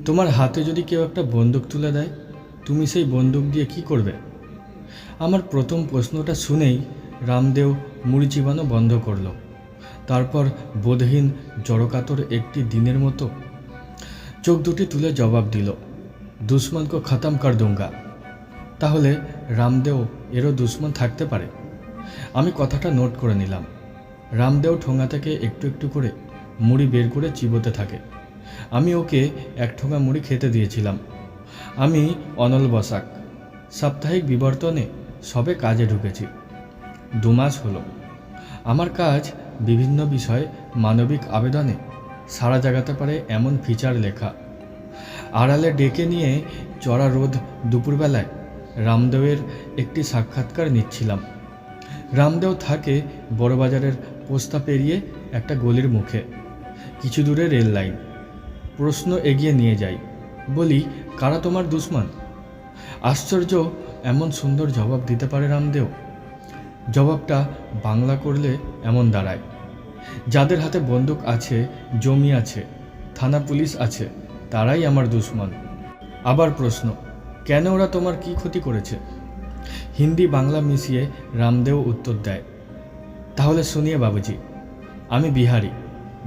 তোমার হাতে যদি কেউ একটা বন্দুক তুলে দেয়, তুমি সেই বন্দুক দিয়ে কি করবে? আমার প্রথম প্রশ্নটা শুনেই রামদেও মুড়ি চিবানো বন্ধ করলো। তারপর বোধহীন জড়কাতর একটি দিনের মতো চোখ দুটি তুলে জবাব দিল, দুশ্মন কো খতম কর দুঙ্গা। তাহলে রামদেও এরও দুশ্মন থাকতে পারে? আমি কথাটা নোট করে নিলাম। রামদেও ঠোঙা থেকে একটু একটু করে মুড়ি বের করে চিবোতে থাকে। আমি ওকে এক ঠোঙা মুড়ি খেতে দিয়েছিলাম। আমি অনল বসাক, সাপ্তাহিক বিবর্তনে সবে কাজে ঢুকেছি। 2 মাস হলো। আমার কাজ বিভিন্ন বিষয়ে মানবিক আবেদনে সাড়া জাগাতে পারে এমন ফিচার লেখা। আড়ালে ডেকে নিয়ে চড়া রোদ দুপুরবেলায় রামদেওয়ের একটি সাক্ষাৎকার নিচ্ছিলাম। রামদেও থাকে বড়বাজারের পোস্তা পেরিয়ে একটা গলির মুখে, কিছু দূরে রেল লাইন। প্রশ্ন এগিয়ে নিয়ে যাই, বলি, কারা তোমার দুশ্মন? আশ্চর্য, এমন সুন্দর জবাব দিতে পারে রামদেও। জবাবটা বাংলা করলে এমন দাঁড়ায়, যাদের হাতে বন্দুক আছে, জমি আছে, থানা পুলিশ আছে, তারাই আমার দুশ্মন। আবার প্রশ্ন, কেন ওরা তোমার কি ক্ষতি করেছে? হিন্দি বাংলা মিশিয়ে রামদেও উত্তর দেয়, তাহলে শুনিয়ে বাবুজি, আমি বিহারি।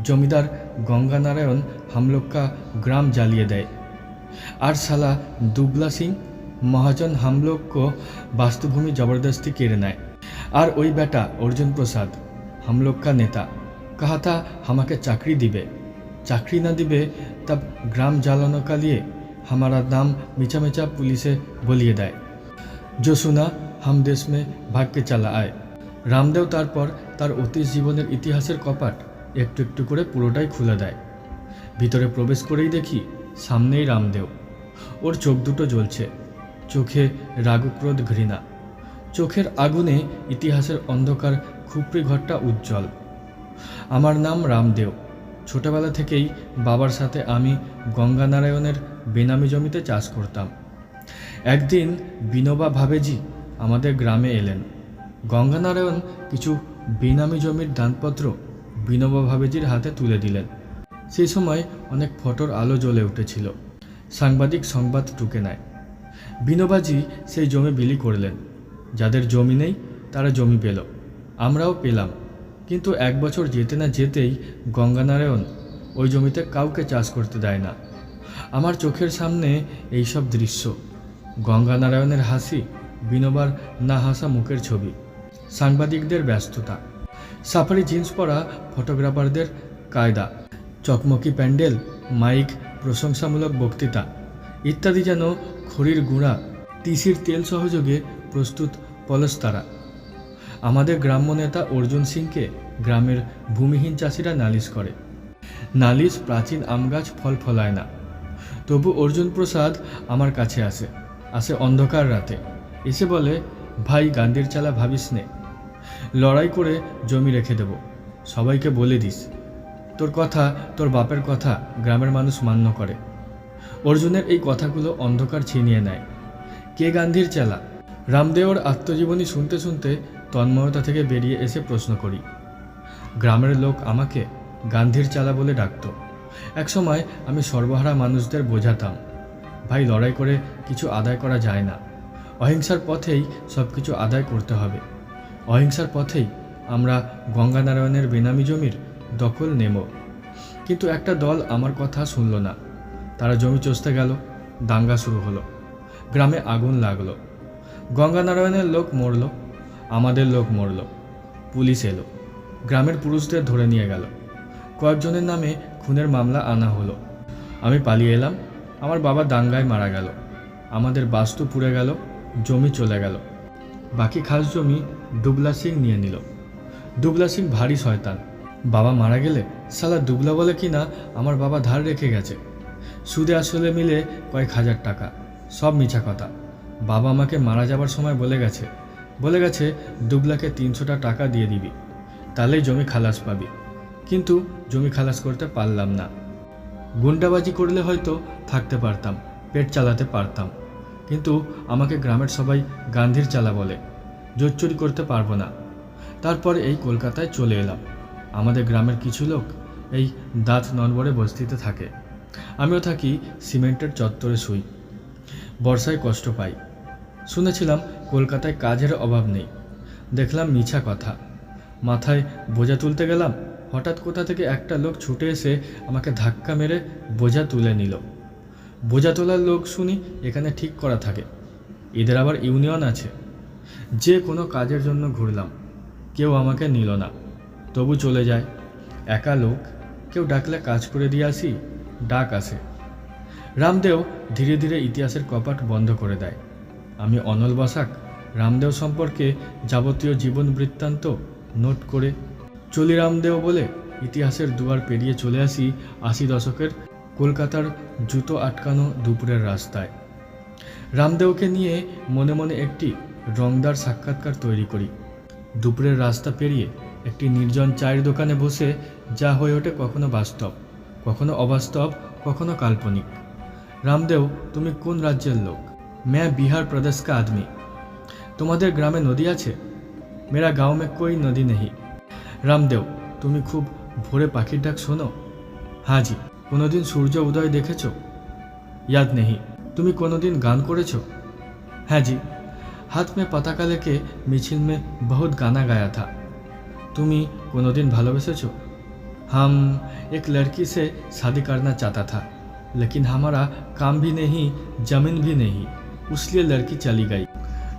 জমিদার গঙ্গানারায়ণ হামলোক গ্রাম জ্বালিয়ে দেয়, আর শালা দুবলা সিং মহাজন হামলোক বাস্তুভূমি জবরদস্তি কেড়ে নেয়। আর ওই বেটা অর্জুন প্রসাদ হামলোক নেতা कहा था हमारे चाकरी दिबे, चाकरी ना दिबे तब ग्राम জ্বালানো কালিয়ে हमारा नाम मिचा मिचा पुलिसे বলিয়ে দেয়, जो सुना हम देश में भाग के चला आए। রামদেও তারপর তার অতীত জীবনের ইতিহাসের কপাট একটু একটু করে পুরোটাই খুলে দেয়। ভিতরে প্রবেশ করেই দেখি সামনেই রামদেও। ওর চোখ দুটো জ্বলছে, চোখে রাগক্রোধ ঘৃণা। চোখের আগুনে ইতিহাসের অন্ধকার খুপড়ি ঘরটা উজ্জ্বল। আমার নাম রামদেও। ছোটবেলা থেকেই বাবার সাথে আমি গঙ্গানারায়ণের বেনামি জমিতে চাষ করতাম। একদিন বিনোবা ভাবেজি আমাদের গ্রামে এলেন। গঙ্গানারায়ণ কিছু বেনামি জমির দানপত্র বিনোবা ভাবেজির হাতে তুলে দিলেন। সেই সময় অনেক ফটোর আলো জ্বলে উঠেছিল। সাংবাদিক সংবাদ টুকে নেয়, বিনোবাজি সেই জমি বিলি করলেন। যাদের জমি নেই তারা জমি পেল, আমরাও পেলাম। কিন্তু 1 বছর যেতে না যেতেই গঙ্গানারায়ণ ওই জমিতে কাউকে চাষ করতে দেয় না। আমার চোখের সামনে এইসব দৃশ্য, গঙ্গানারায়ণের হাসি, বিনোবার না হাসা মুখের ছবি, সাংবাদিকদের ব্যস্ততা, সাফারি জিন্স পরা ফটোগ্রাফারদের কায়দা, চকমকি প্যান্ডেল, মাইক, প্রশংসামূলক বক্তৃতা ইত্যাদি যেন খড়ির গুঁড়া, তিসির তেল সহযোগে প্রস্তুত পলস্তারা। আমাদের গ্রাম্য নেতা অর্জুন সিংকে গ্রামের ভূমিহীন চাষিরা নালিশ করে। নালিশ প্রাচীন আম গাছ ফল ফলায় না। তবু অর্জুন প্রসাদ আমার কাছে আসে অন্ধকার রাতে, এসে বলে, ভাই গান্ধীর চালা ভাবিস নে, লড়াই করে জমি রেখে দেব, সবাইকে বলে দিস, তোর কথা, তোর বাপের কথা গ্রামের মানুষ মান্য করে। অর্জুনের এই কথাগুলো অন্ধকার ছিনিয়ে নেয়। কে গান্ধীর চেলা? রামদেওর আত্মজীবনী শুনতে শুনতে তন্ময়তা থেকে বেরিয়ে এসে প্রশ্ন করি। গ্রামের লোক আমাকে গান্ধীর চালা বলে ডাকত। একসময় আমি সর্বহারা মানুষদের বোঝাতাম, ভাই লড়াই করে কিছু আদায় করা যায় না, অহিংসার পথেই সব কিছু আদায় করতে হবে। অহিংসার পথেই আমরা গঙ্গানারায়ণের বেনামি জমির দখল নেব। কিন্তু একটা দল আমার কথা শুনল না। তারা জমি চষতে গেল, দাঙ্গা শুরু হলো, গ্রামে আগুন লাগলো, গঙ্গানারায়ণের লোক মরল, আমাদের লোক মরল, পুলিশ এলো, গ্রামের পুরুষদের ধরে নিয়ে গেল, কয়েকজনের নামে খুনের মামলা আনা হলো। আমি পালিয়ে এলাম, আমার বাবা দাঙ্গায় মারা গেল, আমাদের বাস্তু পুড়ে গেল, জমি চলে গেল। বাকি খাস জমি দুবলা সিং নিয়ে নিল। দুবলা সিং ভারী শয়তান। বাবা মারা গেলে শালা দুবলা বলে কি না আমার বাবা ধার রেখে গেছে, সুদে আসলে মিলে কয়েক হাজার টাকা, সব মিছা কথা। বাবা আমাকে মারা যাবার সময় বলে গেছে দুবলাকে 300টা টাকা দিয়ে দিবি, তাহলেই জমি খালাস পাবি। কিন্তু জমি খালাস করতে পারলাম না। গুন্ডাবাজি করলে হয়তো থাকতে পারতাম, পেট চালাতে পারতাম, কিন্তু আমাকে গ্রামের সবাই গান্ধীর চালা বলে, জোচ্চুরি করতে পারবো না। তারপর এই কলকাতায় চলে এলাম। আমাদের গ্রামের কিছু লোক এই দাঁত ননবরে বস্তিতে থাকে। আমিও থাকি সিমেন্টের চত্বরে শুই, বর্ষায় কষ্ট পাই। শুনেছিলাম কলকাতায় কাজের অভাব নেই, দেখলাম মিছা কথা। মাথায় বোঝা তুলতে গেলাম, হঠাৎ কোথা থেকে একটা লোক ছুটে এসে আমাকে ধাক্কা মেরে বোঝা তুলে নিল। বোঝা তোলার লোক শুনি এখানে ঠিক করা থাকে, এদের আবার ইউনিয়ন আছে। যে কোনো কাজের জন্য ঘুরলাম, কেউ আমাকে নিল না, তবু চলে যায়। একা লোক, কেউ ডাকলে কাজ করে দিয়ে আসি, ডাক আসে। রামদেও ধীরে ধীরে ইতিহাসের কপাট বন্ধ করে দেয়। আমি অনল বসাক রামদেও সম্পর্কে যাবতীয় জীবন বৃত্তান্ত নোট করে চলি। রামদেও বলে ইতিহাসের দুয়ার পেরিয়ে চলে আসি ৮০ দশকের কলকাতার জুতো আটকানো দুপুরের রাস্তায়। রামদেওকে নিয়ে মনে মনে একটি রংদার সাক্ষাৎকার তৈরি করি। দুপুরের রাস্তা পেরিয়ে একটি নির্জন চায়ের দোকানে বসে যা হয়ে ওঠে কখনো বাস্তব, কখনো অবাস্তব, কখনো কাল্পনিক। রামদেও, তুমি কোন রাজ্যের লোক? मैं बिहार प्रदेश का आदमी। তোমাদের গ্রামে নদী আছে? मेरा गांव में कोई नदी नहीं। রামদেও, তুমি খুব ভোরে পাখির ডাক শোনো? हाँ जी। কোনোদিন সূর্য উদয় দেখেছ? याद नहीं। তুমি কোনোদিন গান করেছ? हाँ जी। हाथ में पताका लेके मिছিল में बहुत गाना गाया था। তুমি কোনোদিন ভালোবেসেছ? हम एक लड़की से शादी करना चाहता था, लेकिन हमारा काम भी नहीं, जमीन भी नहीं, इसलिए लड़की चली गई।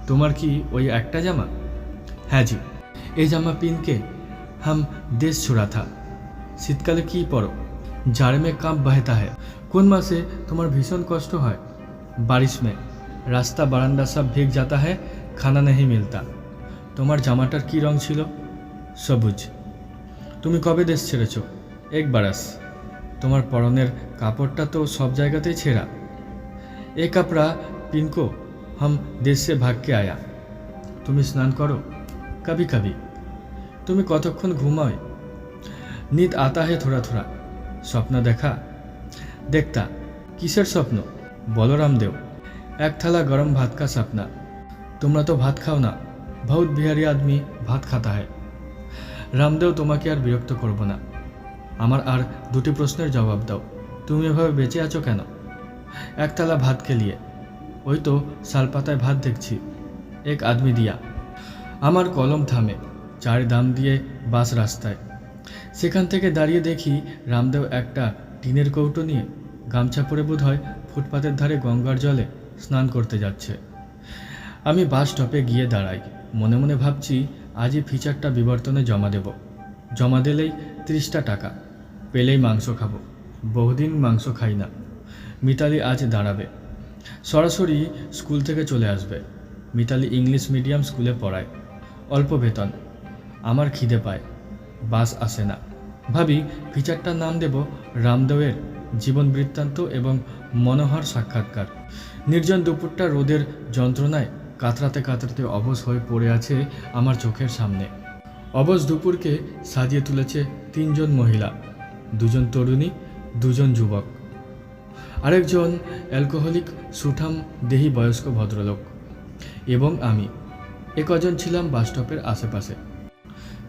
তোমার কি ওই একটা জামা? হ্যাঁ জি। এই জামা পিনকে हम देश छोड़ा था। শীতকালে কি পরো? जाड़े में कांप बहता है। কোন মাসে তোমার ভীষণ কষ্ট হয়? बारिश में। रास्ता बारांदा सब भीग जाता है, खाना नहीं मिलता। তোমার জামাটার কি রং ছিল? সবুজ। তুমি কবে দেশ ছেড়েছ? এক বারাস। তোমার পরনের কাপড়টা তো সব জায়গাতেই ছেঁড়া। এ কাপড়া পিনকো हम देश से भाग के आया। তুমি স্নান করো? कभी कभी। তুমি কতক্ষণ ঘুমাও? नींद आता है थोड़ा थोड़ा। স্বপ্ন দেখা? দেখতা। কিসের স্বপ্ন? বলো রামদেও। এক থালা গরম ভাত কা সপনা। তোমরা তো ভাত খাও না। बहुत बिहारी आदमी ভাত खाता है। রামদেও, তোমাকে আর বিরক্ত করব না। আমার আর দুটি প্রশ্নের জবাব দাও। তুমি এভাবে বেঁচে আছো কেন? এক থালা ভাত কে লিয়ে। ওই তো শালপাতায় ভাত দেখছি। এক আদমি দিয়া। আমার কলম থামে। চার দাম দিয়ে বাস রাস্তায়। সেখান থেকে দাঁড়িয়ে দেখি রামদেও একটা টিনের কৌটো নিয়ে গামছা পরে বোধহয় ফুটপাতের ধারে গঙ্গার জলে স্নান করতে যাচ্ছে। আমি বাস স্টপে গিয়ে দাঁড়াই। মনে মনে ভাবছি আজই ফিচারটা বিবর্তনে জমা দেব। জমা দিলেই 30টা টাকা, পেলেই মাংস খাবো। বহুদিন মাংস খাই না। মিতালি আজ দাঁড়াবে, সরাসরি স্কুল থেকে চলে আসবে। মিতালি ইংলিশ মিডিয়াম স্কুলে পড়ায়, অল্প বেতন। আমার খিদে পায়, বাস আসে না। ভাবি ফিচারটার নাম দেব রামদেওয়ের জীবন বৃত্তান্ত এবং মনোহর সাক্ষাৎকার। নির্জন দুপুরটা রোদের যন্ত্রণায় কাতরাতে কাতরাতে অবশ হয়ে পড়ে আছে আমার চোখের সামনে। অবশ দুপুরকে সাজিয়ে তুলেছে 3 জন মহিলা, 2 জন তরুণী, 2 জন যুবক, আরেকজন অ্যালকোহলিক সুঠাম দেহি বয়স্ক ভদ্রলোক এবং আমি। কজন ছিলাম বাসস্টপের আশেপাশে।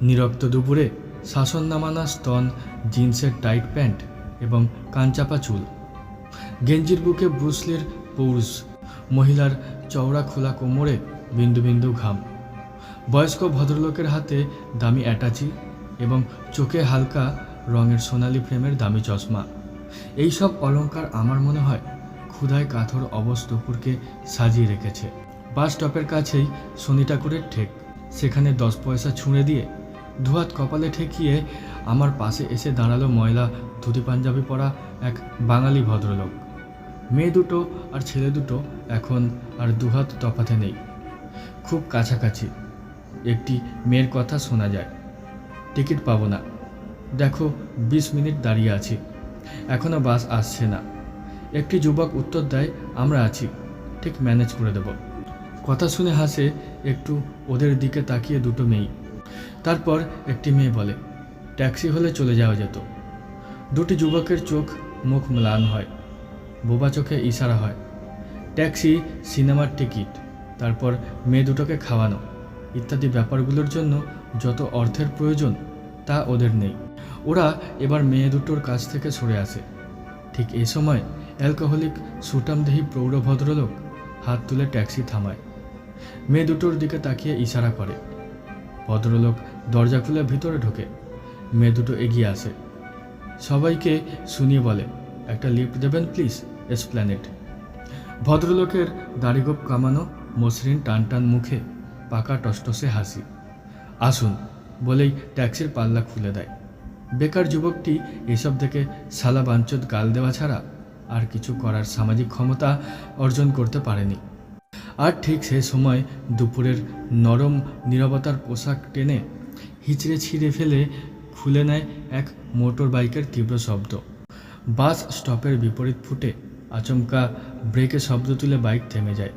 নিরক্ত দুপুরে শাসন নামানা স্তন, জিন্সের টাইট প্যান্ট এবং কানচাপা চুল, গেঞ্জির বুকে ব্রুসলির পৌরুষ, মহিলার চওড়া খোলা কোমরে বিন্দু বিন্দু ঘাম, বয়স্ক ভদ্রলোকের হাতে দামি অ্যাটাচি এবং চোখে হালকা রঙের সোনালি ফ্রেমের দামি চশমা। এই সব অলংকার আমার মনে হয় ক্ষুধায় কাথর অবশ দুপুরকে সাজিয়ে রেখেছে। বাস স্টপের কাছেই শনি ঠাকুরের ঠেক। সেখানে 10 পয়সা ছুঁড়ে দিয়ে দুহাত কপালে ঠেকিয়ে আমার পাশে এসে দাঁড়ালো ময়লা ধুতি পাঞ্জাবি পরা এক বাঙালি ভদ্রলোক। মেয়ে দুটো আর ছেলে দুটো এখন আর দুহাত তফাতে নেই, খুব কাছাকাছি। একটি মেয়ের কথা শোনা যায়, টিকিট পাবো না, দেখো 20 মিনিট দাঁড়িয়ে আছি, এখনও বাস আসছে না। একটি যুবক উত্তর দেয়, আমরা আছি, ঠিক ম্যানেজ করে দেব। কথা শুনে হাসে একটু ওদের দিকে তাকিয়ে দুটো মেয়ে। তারপর একটি মেয়ে বলে, ট্যাক্সি হলে চলে যাওয়া যেত। দুটি যুবকের চোখ মুখ ম্লান হয়, বোবা চোখে ইশারা হয়। ট্যাক্সি, সিনেমার টিকিট, তারপর মেয়ে দুটোকে খাওয়ানো ইত্যাদি ব্যাপারগুলোর জন্য যত অর্থের প্রয়োজন তা ওদের নেই। ওরা এবার মেয়ে দুটোর কাছ থেকে সরে আসে। ঠিক এই সময় অ্যালকোহলিক সুটামদেহী প্রৌঢ় ভদ্রলোক হাত তুলে ট্যাক্সি থামায়। মেয়ে দুটোর দিকে তাকিয়ে ইশারা করে। ভদ্রলোক দরজা খুলে ভিতরে ঢোকে। মেয়ে দুটো এগিয়ে আসে, সবাইকে শুনিয়ে বলে, একটা লিফট দেবেন প্লিজ, এসপ্ল্যানেড। ভদ্রলোকের দাড়িগোপ কামানো, মসৃণ টান টান মুখে পাকা টসটসে হাসি। আসুন বলেই ট্যাক্সির পাল্লা খুলে দেয়। বেকার যুবকটি এসব দেখে সালা বাঞ্চোদ গাল দেওয়া ছাড়া আর কিছু করার সামাজিক ক্ষমতা অর্জন করতে পারেনি। আর ঠিক সে সময় দুপুরের নরম নীরবতার পোশাক টেনে হিচড়ে ছিঁড়ে ফেলে খুলে নেয় এক মোটর বাইকের তীব্র শব্দ। বাস স্টপের বিপরীত ফুটে আচমকা ব্রেকে শব্দ তুলে বাইক থেমে যায়।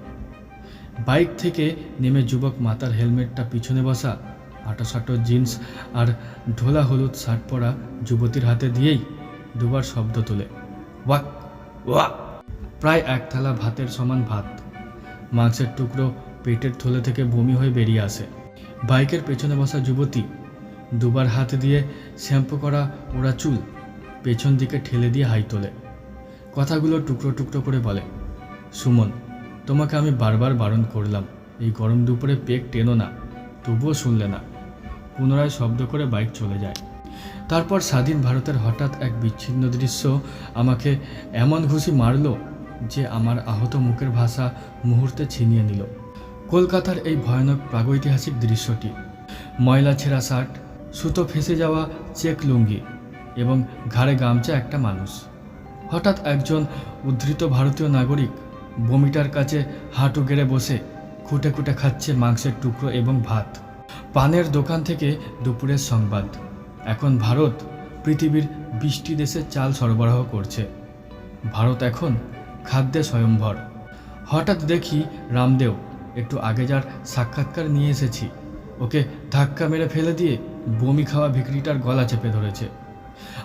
বাইক থেকে নেমে যুবক মাথার হেলমেটটা পিছনে বসা আটোসাটো জিন্স আর ঢোলা হলুদ শার্ট পরা যুবতীর হাতে দিয়েই দুবার শব্দ তোলে, ওয়াক ওয়াক। প্রায় এক থালা ভাতের সমান ভাত। মাংসের টুকরো পেটের থলে থেকে বমি হয়ে বেরিয়ে আসে। বাইকের পেছনে বসা যুবতী দুবার হাত দিয়ে শ্যাম্পু করা ওড়া চুল পেছন দিকে ঠেলে দিয়ে হাই তোলে। কথাগুলো টুকরো টুকরো করে বলে, সুমন, তোমাকে আমি বারবার বারণ করলাম এই গরম দুপুরে পেক টেনো না, তবুও শুনলে না। পুনরায় শব্দ করে বাইক চলে যায়। তারপর স্বাধীন ভারতের হঠাৎ এক বিচ্ছিন্ন দৃশ্য আমাকে এমন ঘুষি মারল যে আমার আহত মুখের ভাষা মুহূর্তে ছিনিয়ে নিল। কলকাতার এই ভয়ানক প্রাগৈতিহাসিক দৃশ্যটি, ময়লা ছেঁড়া শার্ট, সুতো ফেঁসে যাওয়া চেক লুঙ্গি এবং ঘাড়ে গামছা একটা মানুষ। হঠাৎ একজন উদ্ধৃত ভারতীয় নাগরিক বমিটার কাছে হাঁটু গেড়ে বসে খুঁটে খুঁটে খাচ্ছে মাংসের টুকরো এবং ভাত। পানের দোকান থেকে দুপুরের সংবাদ, এখন ভারত পৃথিবীর 20টি দেশে চাল সরবরাহ করছে। ভারত এখন খাদ্যে স্বয়ম্ভর। হঠাৎ দেখি রামদেও, একটু আগে যার সাক্ষাৎকার নিয়ে এসেছি, ওকে ধাক্কা মেরে ফেলে দিয়ে বমি খাওয়া ভিখারিটার গলা চেপে ধরেছে।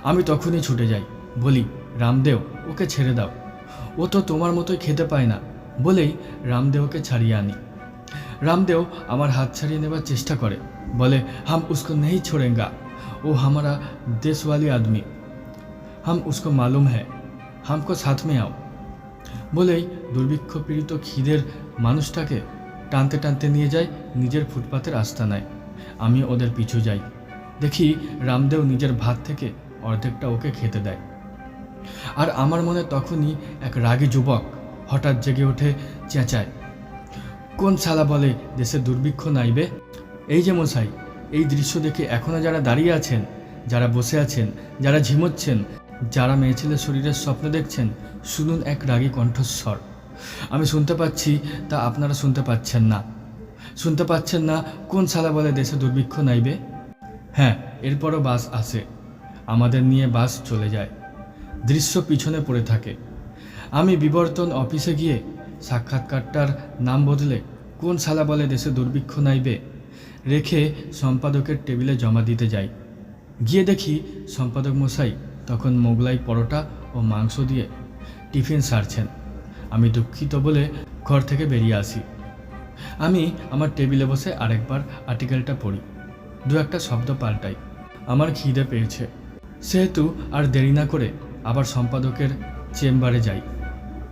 আমি তখনই ছুটে যাই, বলি, রামদেও, ওকে ছেড়ে দাও, ও তো তোমার মতোই খেতে পায় না, বলেই রামদেওকে ছাড়িয়ে আনি। রামদেও আমার হাত ছাড়িয়ে নেবার চেষ্টা করে, বলে, হাম উসকো নেই ছোড়েঙ্গা, ও হামারা দেশওয়ালি আদমি, হাম উসকো মালুম হ্যায়, হামকো সাথ মে আও। বলেই দুর্ভিক্ষ পীড়িত খিদের মানুষটাকে টানতে টানতে নিয়ে যায় নিজের ফুটপাতের আস্তানায়। আমি ওদের পিছু যাই। দেখি রামদেও নিজের ভাত থেকে অর্ধেকটা ওকে খেতে দেয়। আর আমার মনে তখনই এক রাগী যুবক হঠাৎ জেগে ওঠে, চেঁচায়, কোন শালা বলে দেশে দুর্ভিক্ষ নাইবে? এই যে মশাই, এই দৃশ্য দেখে এখনও যারা দাঁড়িয়ে আছেন, যারা বসে আছেন, যারা ঝিমোচ্ছেন, যারা মেয়ে ছেলের শরীরের স্বপ্ন দেখছেন, শুনুন এক রাগী কণ্ঠস্বর। আমি শুনতে পাচ্ছি, তা আপনারা শুনতে পাচ্ছেন না। শুনতে পাচ্ছেন না কোন শালা বলে দেশে দুর্ভিক্ষ নাইবে? হ্যাঁ, এরপরও বাস আসে, আমাদের নিয়ে বাস চলে যায়। দৃশ্য পিছনে পড়ে থাকে। আমি বিবর্তন অফিসে গিয়ে সাক্ষাৎকারটার নাম বদলে কোন শালা বলে দেশে দুর্ভিক্ষ নাইবে রেখে সম্পাদকের টেবিলে জমা দিতে যাই। গিয়ে দেখি সম্পাদক মশাই তখন মোগলাই পরোটা ও মাংস দিয়ে টিফিন সারছেন। আমি দুঃখিত বলে ঘর থেকে বেরিয়ে আসি। আমি আমার টেবিলে বসে আরেকবার আর্টিকেলটা পড়ি, দু একটা শব্দ পাল্টাই। আমার খিদে পেয়েছে, সেহেতু আর দেরি না করে আবার সম্পাদকের চেম্বারে যাই।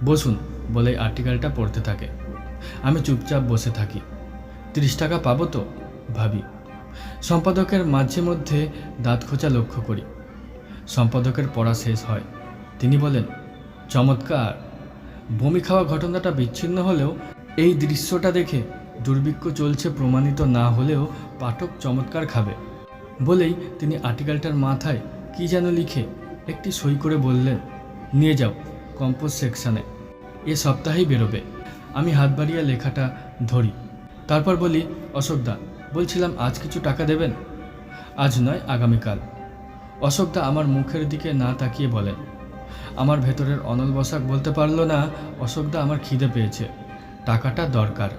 বসুন বলে আর্টিকেলটা পড়তে থাকে। আমি চুপচাপ বসে থাকি। 30 টাকা পাবো তো ভাবি। সম্পাদকের মাঝে মধ্যে দাঁত খোঁচা লক্ষ্য করি। সম্পাদকের পড়া শেষ হয়। তিনি বলেন, চমৎকার। বমি খাওয়া ঘটনাটা বিচ্ছিন্ন হলেও এই দৃশ্যটা দেখে দুর্ভিক্ষ চলছে প্রমাণিত না হলেও পাঠক চমৎকার খাবে। বলেই তিনি আর্টিকেলটার মাথায় কি যেন লিখে একটি সই করে বললেন, নিয়ে যাও কম্পোজ সেকশানে, এ সপ্তাহেই বেরোবে। আমি হাত বাড়িয়ে লেখাটা ধরি। তারপর বলি, অশোকদা, বলছিলাম আজ কিছু টাকা দেবেন? আজ নয়, আগামীকাল। অশোকদা আমার মুখের দিকে না তাকিয়ে বলেন। আমার ভেতরের অনল বসাক বলতে পারল না, অশোকদা, আমার খিদে পেয়েছে, টাকাটা দরকার।